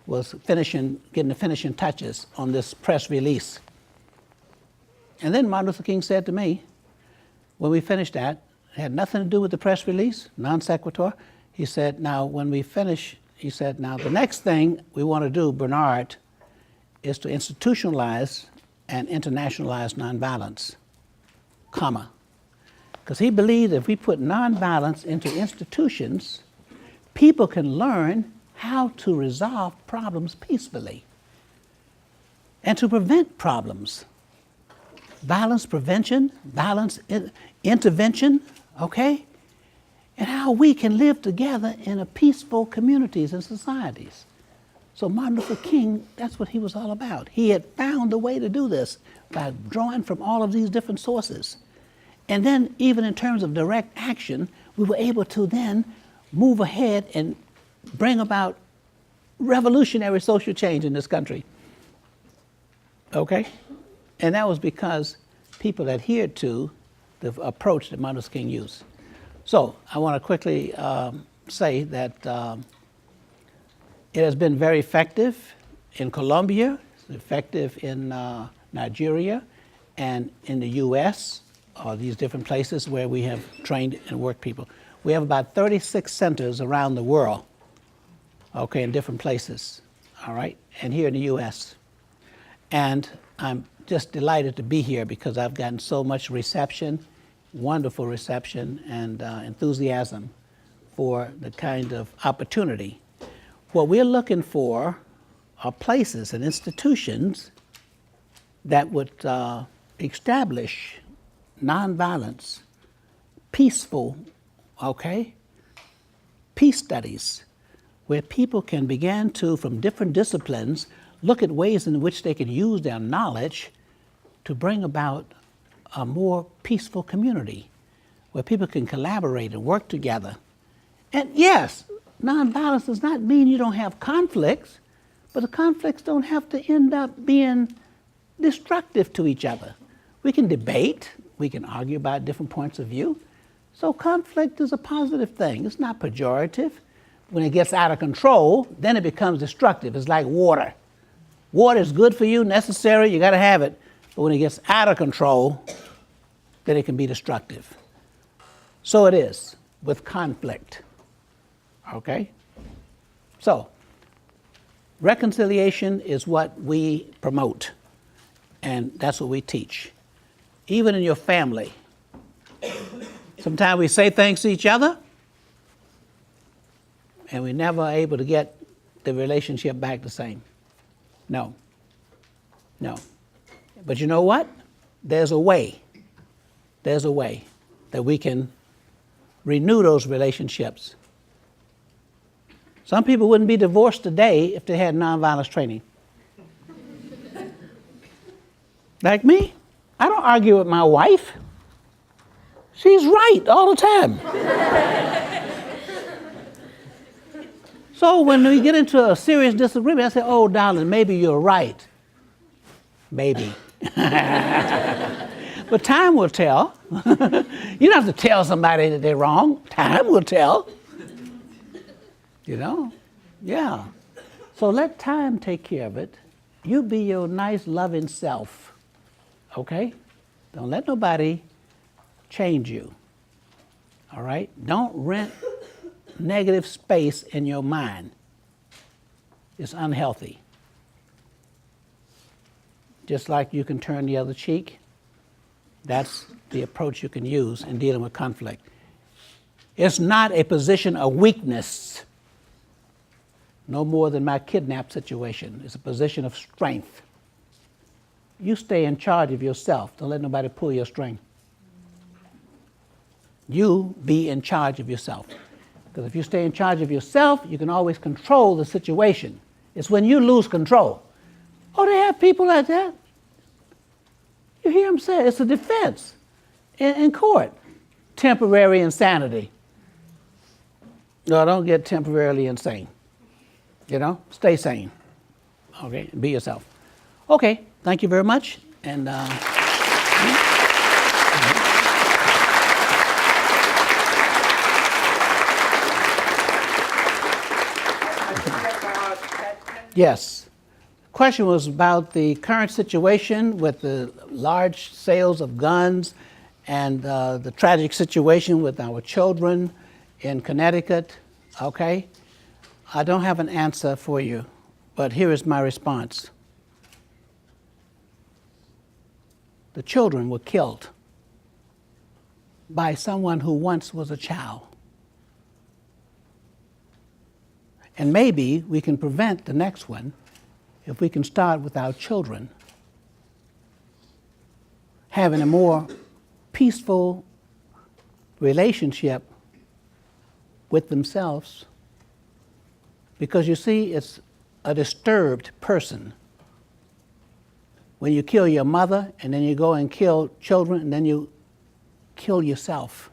was getting the finishing touches on this press release. And then Martin Luther King said to me, when we finished that, it had nothing to do with the press release, non sequitur. He said, now when we finish, he said, now the next thing we want to do, Bernard, is to institutionalize and internationalize nonviolence, comma. Because he believed if we put nonviolence into institutions, people can learn how to resolve problems peacefully and to prevent problems. Violence prevention, violence intervention, okay? And how we can live together in a peaceful communities and societies. So Martin Luther King, that's what he was all about. He had found a way to do this by drawing from all of these different sources. And then even in terms of direct action, we were able to then move ahead and bring about revolutionary social change in this country. Okay? And that was because people adhered to the approach that Martin Luther King used. So I want to quickly say that it has been very effective in Colombia, it's effective in Nigeria, and in the US, these different places where we have trained and worked people. We have about 36 centers around the world, okay, in different places, all right, and here in the US. And I'm just delighted to be here because I've gotten so much reception, wonderful reception, and enthusiasm for the kind of opportunity. What we're looking for are places and institutions that would establish nonviolence, peaceful, okay, peace studies, where people can begin to, from different disciplines, look at ways in which they can use their knowledge to bring about a more peaceful community, where people can collaborate and work together. And yes, nonviolence does not mean you don't have conflicts, but the conflicts don't have to end up being destructive to each other. We can debate, we can argue about different points of view. So conflict is a positive thing. It's not pejorative. When it gets out of control, then it becomes destructive. It's like water. Water is good for you, necessary, you gotta have it. But when it gets out of control, then it can be destructive. So it is with conflict, okay? So, reconciliation is what we promote, and that's what we teach. Even in your family, sometimes we say things to each other, and we're never able to get the relationship back the same. No. But you know what? There's a way that we can renew those relationships. Some people wouldn't be divorced today if they had nonviolence training. Like me, I don't argue with my wife. She's right all the time. So when we get into a serious disagreement, I say, oh, darling, maybe you're right. Maybe. But time will tell. You don't have to tell somebody that they're wrong. Time will tell. You know? Yeah. So let time take care of it. You be your nice, loving self. Okay? Don't let nobody change you. All right? Don't rent negative space in your mind. It's unhealthy. Just like you can turn the other cheek, that's the approach you can use in dealing with conflict. It's not a position of weakness, no more than my kidnap situation. It's a position of strength. You stay in charge of yourself. Don't let nobody pull your string. You be in charge of yourself. Because if you stay in charge of yourself, you can always control the situation. It's when you lose control. Oh, they have people like that. You hear them say it's a defense in court. Temporary insanity. No, don't get temporarily insane. You know, stay sane. Okay, be yourself. Okay, thank you very much. And yes. The question was about the current situation with the large sales of guns and the tragic situation with our children in Connecticut. Okay? I don't have an answer for you, but here is my response. The children were killed by someone who once was a child. And maybe we can prevent the next one if we can start with our children having a more peaceful relationship with themselves. Because you see, it's a disturbed person when you kill your mother and then you go and kill children and then you kill yourself.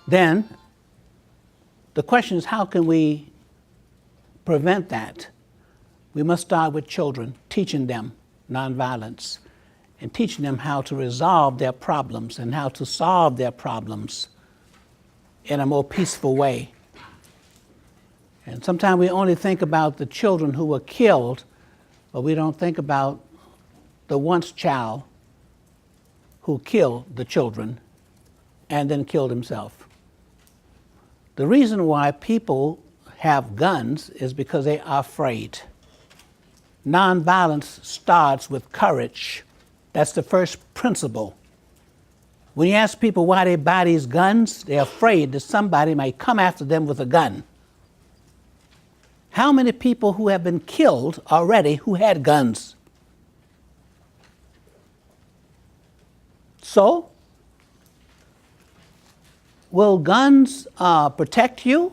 then the question is, how can we prevent that? We must start with children, teaching them nonviolence and teaching them how to resolve their problems and how to solve their problems in a more peaceful way. And sometimes we only think about the children who were killed, but we don't think about the once child who killed the children and then killed himself. The reason why people have guns is because they are afraid. Nonviolence starts with courage. That's the first principle. When you ask people why they buy these guns, they're afraid that somebody might come after them with a gun. How many people who have been killed already who had guns? So, will guns protect you?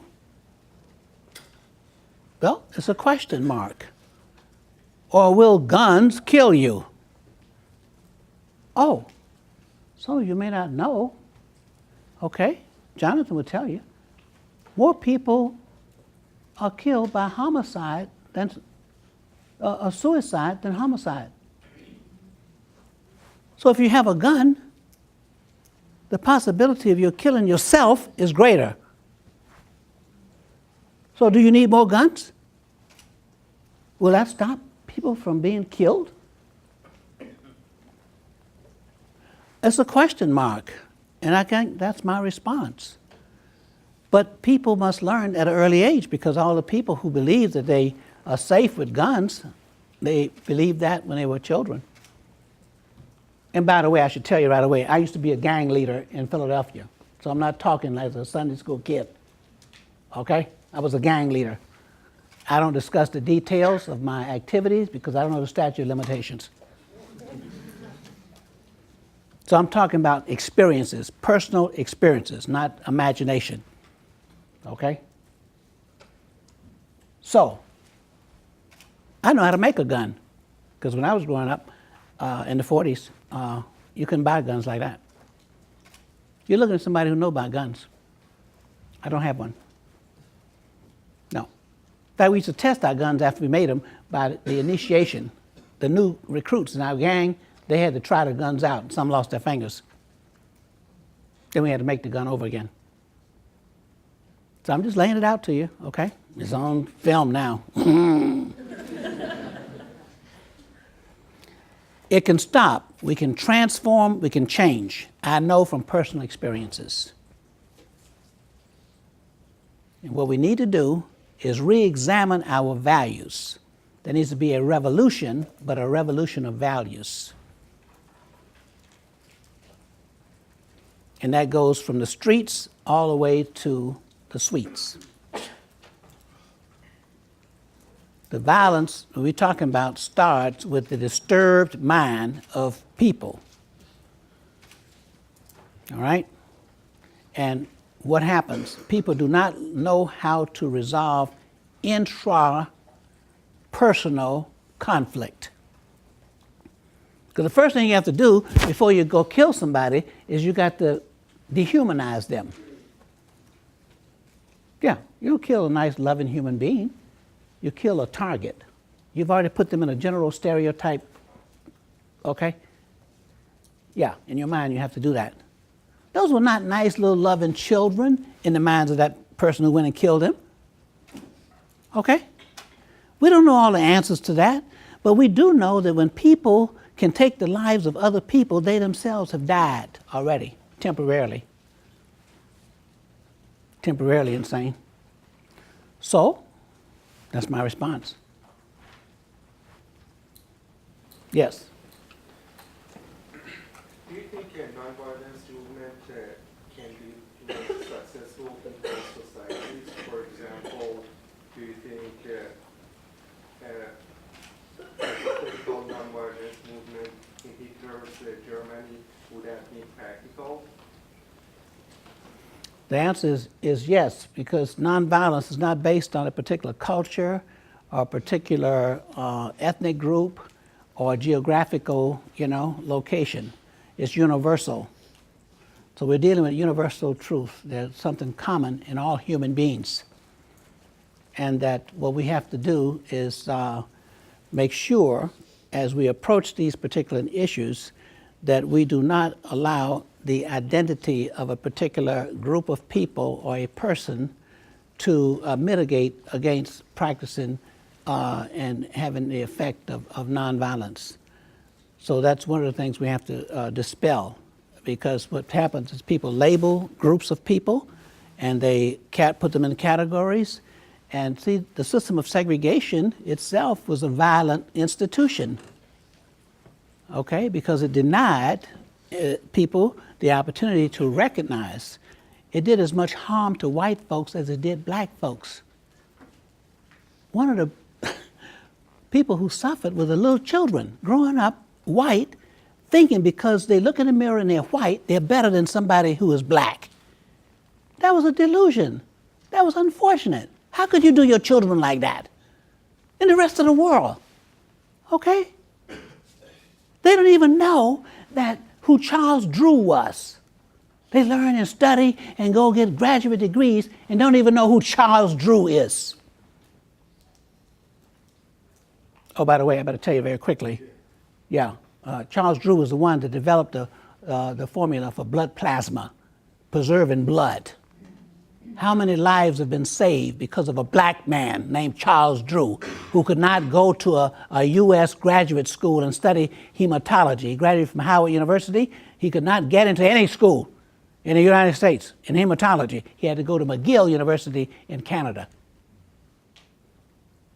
Well, it's a question mark. Or will guns kill you? Oh, some of you may not know. Okay, Jonathan will tell you. More people are killed by homicide than suicide than homicide. So if you have a gun, the possibility of you killing yourself is greater. So do you need more guns? Will that stop people from being killed? It's a question mark, and I think that's my response. But people must learn at an early age, because all the people who believe that they are safe with guns, they believed that when they were children. And by the way, I should tell you right away, I used to be a gang leader in Philadelphia. So I'm not talking like a Sunday school kid, okay? I was a gang leader. I don't discuss the details of my activities because I don't know the statute of limitations. So I'm talking about experiences, personal experiences, not imagination, okay? So, I know how to make a gun, because when I was growing up in the 40s, you couldn't buy guns like that. You're looking at somebody who knows about guns. I don't have one. No. In fact, we used to test our guns after we made them by the initiation. The new recruits in our gang, they had to try the guns out, and some lost their fingers. Then we had to make the gun over again. So I'm just laying it out to you, okay? It's on film now. It can stop, we can transform, we can change. I know from personal experiences. And what we need to do is re-examine our values. There needs to be a revolution, but a revolution of values. And that goes from the streets all the way to the suites. The violence we're talking about starts with the disturbed mind of people. All right? And what happens? People do not know how to resolve intra-personal conflict. Because the first thing you have to do before you go kill somebody is you got to dehumanize them. Yeah, you don't kill a nice, loving human being. You kill a target. You've already put them in a general stereotype, okay? Yeah, in your mind you have to do that. Those were not nice little loving children in the minds of that person who went and killed him, okay? We don't know all the answers to that, but we do know that when people can take the lives of other people, they themselves have died already, temporarily. Temporarily insane. So, that's my response. Yes? Do you think a nonviolence movement can be successful in most societies? For example, do you think a political nonviolence movement in Hitler's Germany would have been practical? The answer is yes, because nonviolence is not based on a particular culture or a particular ethnic group or geographical, location. It's universal. So we're dealing with universal truth. There's something common in all human beings. And that what we have to do is make sure, as we approach these particular issues, that we do not allow the identity of a particular group of people or a person to mitigate against practicing and having the effect of nonviolence. So that's one of the things we have to dispel, because what happens is people label groups of people and they put them in categories. And see, the system of segregation itself was a violent institution, okay, because it denied people the opportunity to recognize. It did as much harm to white folks as it did black folks. One of the people who suffered were the little children growing up white, thinking because they look in the mirror and they're white, they're better than somebody who is black. That was a delusion. That was unfortunate. How could you do your children like that? In the rest of the world, okay? They don't even know that who Charles Drew was. They learn and study and go get graduate degrees and don't even know who Charles Drew is. Oh, by the way, I better tell you very quickly. Yeah, Charles Drew was the one that developed the formula for blood plasma, preserving blood. How many lives have been saved because of a black man named Charles Drew, who could not go to a U.S. graduate school and study hematology? He graduated from Howard University. He could not get into any school in the United States in hematology. He had to go to McGill University in Canada.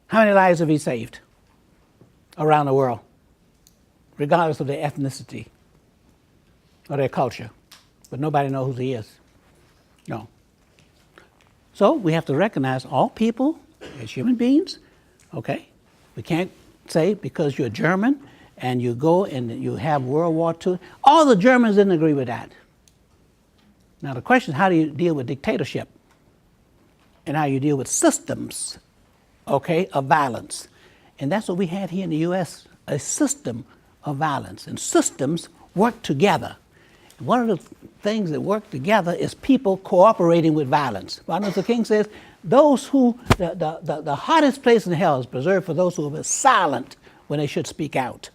How many lives have he saved around the world, regardless of their ethnicity or their culture? But nobody knows who he is. No. So we have to recognize all people as human beings, okay? We can't say because you're German and you go and you have World War II. All the Germans didn't agree with that. Now the question is, how do you deal with dictatorship? And how you deal with systems, okay, of violence. And that's what we had here in the U.S., a system of violence. And systems work together. One of the things that work together is people cooperating with violence. Martin Luther King says, those who, the hottest place in hell is preserved for those who are silent when they should speak out.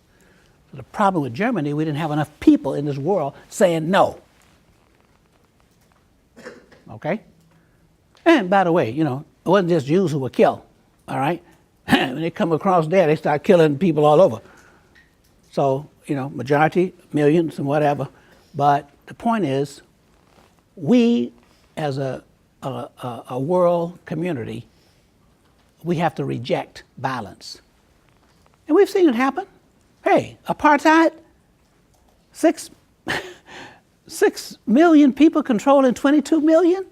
So the problem with Germany, we didn't have enough people in this world saying no. Okay? And by the way, you know, it wasn't just Jews who were killed, all right? When they come across there, they start killing people all over. So, you know, majority, millions and whatever. But the point is, we as a world community, we have to reject violence. And we've seen it happen. Hey, apartheid, 6 million people controlling 22 million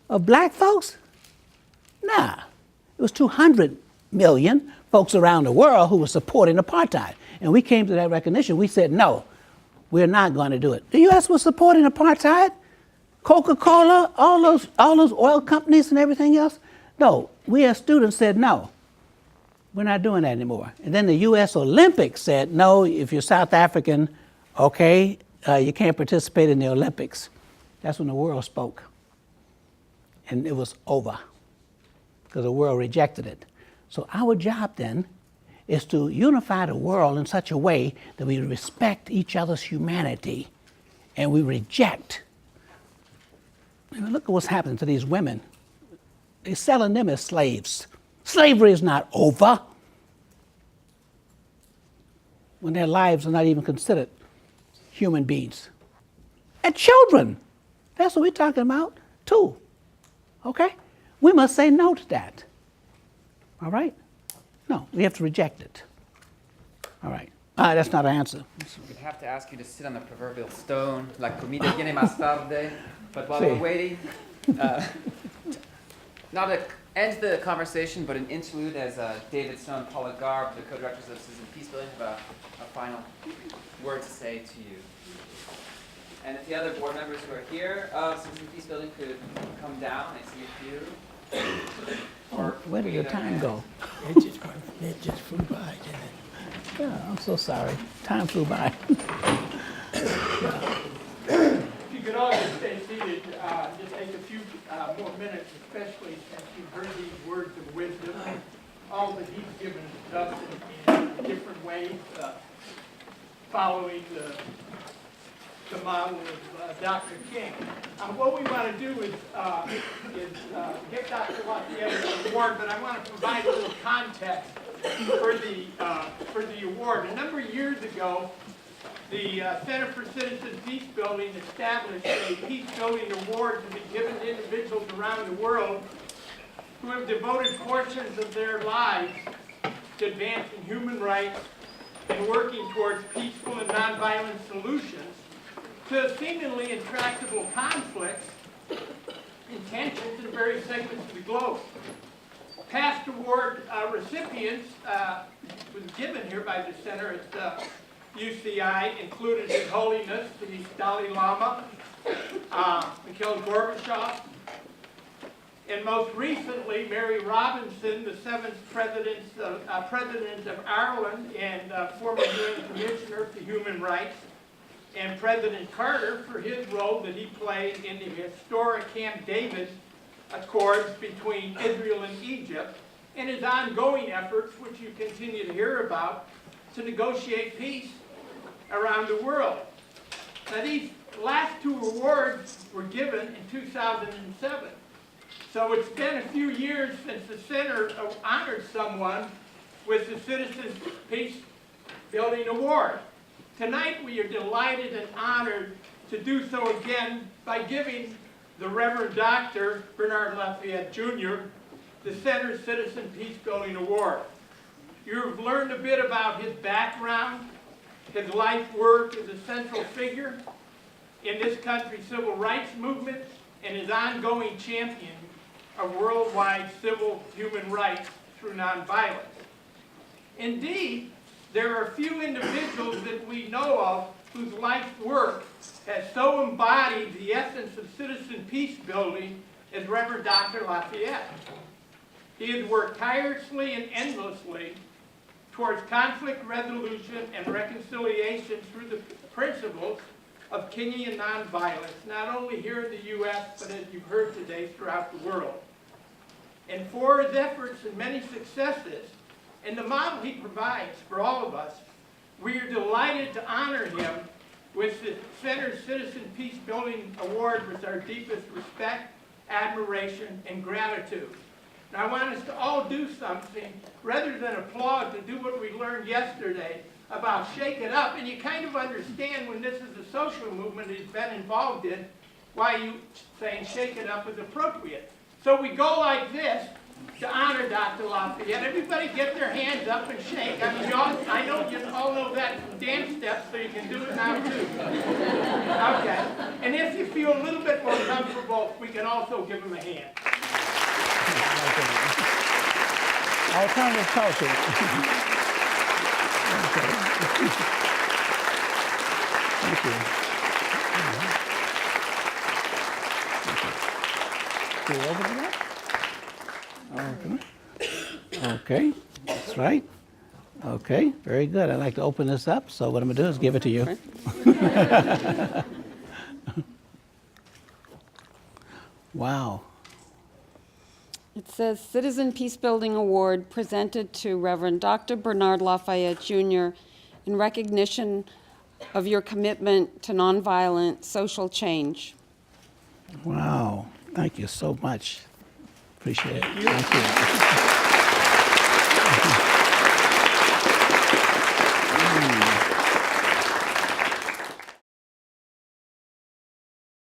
of black folks? Nah, it was 200 million folks around the world who were supporting apartheid. And we came to that recognition. We said, no, we're not going to do it. The U.S. was supporting apartheid, Coca-Cola, all those oil companies and everything else. No, we as students said, no, we're not doing that anymore. And then the U.S. Olympics said, no, if you're South African, okay, you can't participate in the Olympics. That's when the world spoke. And it was over because the world rejected it. So our job then is to unify the world in such a way that we respect each other's humanity and we reject. I mean, look at what's happening to these women. They're selling them as slaves. Slavery is not over when their lives are not even considered human beings. And children, that's what we're talking about too, okay? We must say no to that, all right? No, we have to reject it. All right. That's not an answer. We'd have to ask you to sit on the proverbial stone. La comida viene más tarde. But while we're waiting, not to end the conversation, but an interlude as David Stone, Paula Garb, the co-directors of Citizen Peace Building, have a final word to say to you. And if the other board members who are here of Citizen Peace Building could come down, I see a few. Or where did your time go? It just flew by, didn't it? Yeah, I'm so sorry. Time flew by. If you could would all just stay seated, just take a few more minutes, especially since you've heard these words of wisdom, all that he's given us in different ways, following the model of Dr. King. What we want to do is give Dr. LaFayette an award, but I want to provide a little context for the award. A number of years ago, the Center for Citizen Peace Building established a peace building award to be given to individuals around the world who have devoted portions of their lives to advancing human rights and working towards peaceful and nonviolent solutions to seemingly intractable conflicts and tensions in various segments of the globe. Past award recipients was given here by the center at UCI included His Holiness the Dalai Lama, Mikhail Gorbachev, and most recently Mary Robinson, the 7th President of Ireland and former UN Commissioner for Human Rights, and President Carter for his role that he played in the historic Camp David Accords between Israel and Egypt, and his ongoing efforts, which you continue to hear about, to negotiate peace around the world. Now, these last two awards were given in 2007. So it's been a few years since the center honored someone with the Citizen Peace Building Award. Tonight we are delighted and honored to do so again by giving the Reverend Dr. Bernard LaFayette Jr. the Center's Citizen Peace Building Award. You've learned a bit about his background, his life work as a central figure in this country's civil rights movement, and his ongoing champion of worldwide civil human rights through nonviolence. Indeed, there are few individuals that we know of whose life work has so embodied the essence of citizen peace building as Reverend Dr. LaFayette. He has worked tirelessly and endlessly towards conflict resolution and reconciliation through the principles of Kingian nonviolence, not only here in the U.S., but as you've heard today, throughout the world. And for his efforts and many successes, and the model he provides for all of us, we are delighted to honor him with the Center's Citizen Peace Building Award with our deepest respect, admiration, and gratitude. Now, I want us to all do something, rather than applaud, to do what we learned yesterday about shake it up. And you kind of understand when this is a social movement he's been involved in, why you saying shake it up is appropriate. So we go like this to honor Dr. LaFayette. Everybody get their hands up and shake. I mean, I know you all know that dance step, so you can do it now too. Okay. And if you feel a little bit more comfortable, we can also give him a hand. Alternative culture. Thank you. Go over to that. Okay, that's right. Okay, very good. I'd like to open this up, so what I'm going to do is give it to you. Wow. It says Citizen Peace Building Award presented to Reverend Dr. Bernard LaFayette Jr. in recognition of your commitment to nonviolent social change. Wow. Thank you so much. Appreciate it. Thank you.